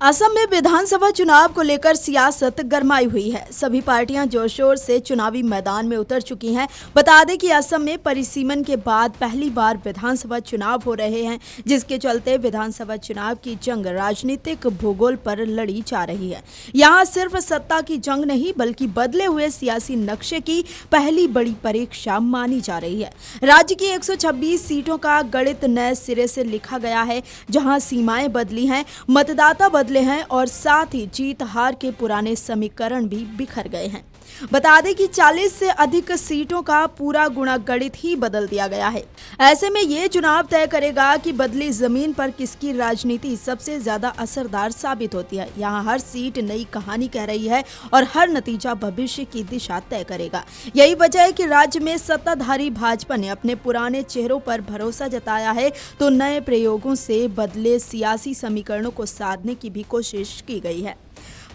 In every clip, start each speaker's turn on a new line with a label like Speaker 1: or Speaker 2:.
Speaker 1: असम में विधानसभा चुनाव को लेकर सियासत गरमाई हुई है। सभी पार्टियां जोर शोर से चुनावी मैदान में उतर चुकी हैं। बता दें कि असम में परिसीमन के बाद पहली बार विधानसभा चुनाव हो रहे हैं, जिसके चलते विधानसभा चुनाव की जंग राजनीतिक भूगोल पर लड़ी जा रही है। यहां सिर्फ सत्ता की जंग नहीं बल्कि बदले हुए सियासी नक्शे की पहली बड़ी परीक्षा मानी जा रही है। राज्य की 126 सीटों का गणित नए सिरे से लिखा गया है, जहां सीमाएं बदली हैं, मतदाता बदले हैं और साथ ही जीत हार के पुराने समीकरण भी बिखर गए हैं। बता दें कि 40 से अधिक सीटों का पूरा गुणागणित ही बदल दिया गया है। ऐसे में ये चुनाव तय करेगा कि बदली जमीन पर किसकी राजनीति सबसे ज्यादा असरदार साबित होती है। यहाँ हर सीट नई कहानी कह रही है और हर नतीजा भविष्य की दिशा तय करेगा। यही वजह है कि राज्य में सत्ताधारी भाजपा ने अपने पुराने चेहरों पर भरोसा जताया है, तो नए प्रयोगों से बदले सियासी समीकरणों को साधने की भी कोशिश की गई है।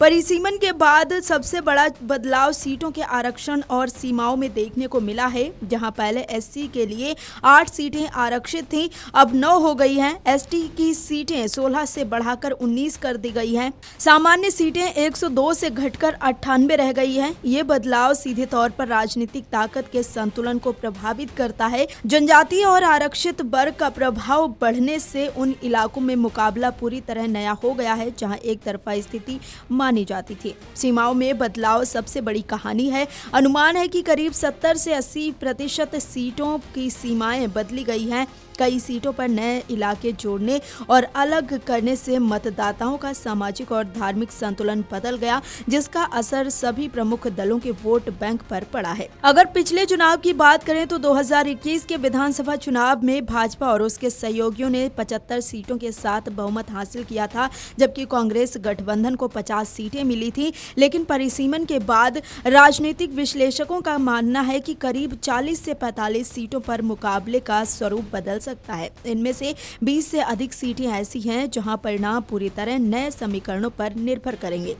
Speaker 1: परिसीमन के बाद सबसे बड़ा बदलाव सीटों के आरक्षण और सीमाओं में देखने को मिला है। जहां पहले एससी के लिए 8 सीटें आरक्षित थीं, अब 9 हो गई हैं। एसटी की सीटें 16 से बढ़ाकर 19 कर दी गई हैं। सामान्य सीटें 102 से घटकर 98 रह गई हैं। ये बदलाव सीधे तौर पर राजनीतिक ताकत के संतुलन को प्रभावित करता है। जनजातीय और आरक्षित वर्ग का प्रभाव बढ़ने से उन इलाकों में मुकाबला पूरी तरह नया हो गया है, जहां एक तरफा स्थिति मानी जाती थी। सीमाओं में बदलाव सबसे बड़ी कहानी है। अनुमान है कि करीब 70 से 80% सीटों की सीमाएं बदली गई हैं। कई सीटों पर नए इलाके जोड़ने और अलग करने से मतदाताओं का सामाजिक और धार्मिक संतुलन बदल गया, जिसका असर सभी प्रमुख दलों के वोट बैंक पर पड़ा है। अगर पिछले चुनाव की बात करें तो 2021 के विधानसभा चुनाव में भाजपा और उसके सहयोगियों ने 75 सीटों के साथ बहुमत हासिल किया था, जबकि कांग्रेस गठबंधन को 50 सीटें मिली थी। लेकिन परिसीमन के बाद राजनीतिक विश्लेषकों का मानना है कि करीब 40 से 45 सीटों पर मुकाबले का स्वरूप बदल सकता है। इनमें से 20 से अधिक सीटें ऐसी हैं जहां परिणाम पूरी तरह नए समीकरणों पर निर्भर करेंगे।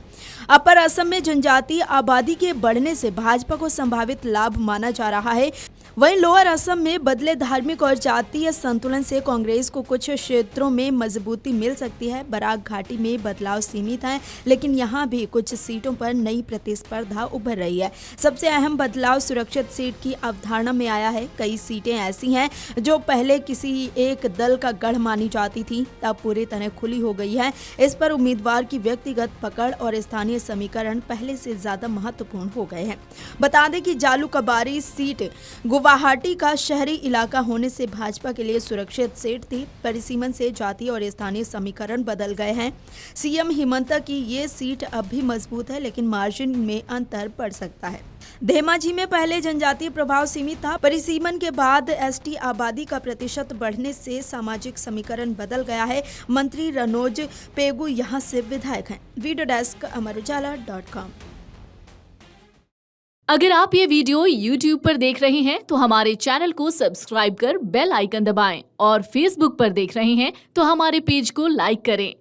Speaker 1: अपर असम में जनजातीय आबादी के बढ़ने से भाजपा को संभावित लाभ माना जा रहा है। वहीं लोअर असम में बदले धार्मिक और जातीय संतुलन से कांग्रेस को कुछ क्षेत्रों में मजबूती मिल सकती है। बराक घाटी में बदलाव सीमित है, लेकिन यहाँ भी कुछ सीटों पर नई प्रतिस्पर्धा उभर रही है। सबसे अहम बदलाव सुरक्षित सीट की अवधारणा में आया है। कई सीटें ऐसी हैं जो पहले किसी एक दल का गढ़ मानी जाती थी, अब पूरी तरह खुली हो गई है। इस पर उम्मीदवार की व्यक्तिगत पकड़ और स्थानीय समीकरण पहले से ज्यादा महत्वपूर्ण हो गए हैं। बता दें कि जालूकाबारी सीट गुवाहाटी का शहरी इलाका होने से भाजपा के लिए सुरक्षित सीट थी। परिसीमन से जातीय और स्थानीय समीकरण बदल गए हैं। सीएम हिमंता की ये सीट अब भी मजबूत है, लेकिन मार्जिन में अंतर बढ़ सकता है। धेमाजी में पहले जनजातीय प्रभाव सीमित था। परिसीमन के बाद एसटी आबादी का प्रतिशत बढ़ने से सामाजिक समीकरण बदल गया है। मंत्री रनोज पेगू यहां से विधायक हैं। वीडियो डेस्क अमरउजाला.com।
Speaker 2: अगर आप ये वीडियो YouTube पर देख रहे हैं तो हमारे चैनल को सब्सक्राइब कर बेल आइकन दबाएं और Facebook पर देख रहे हैं तो हमारे पेज को लाइक करें।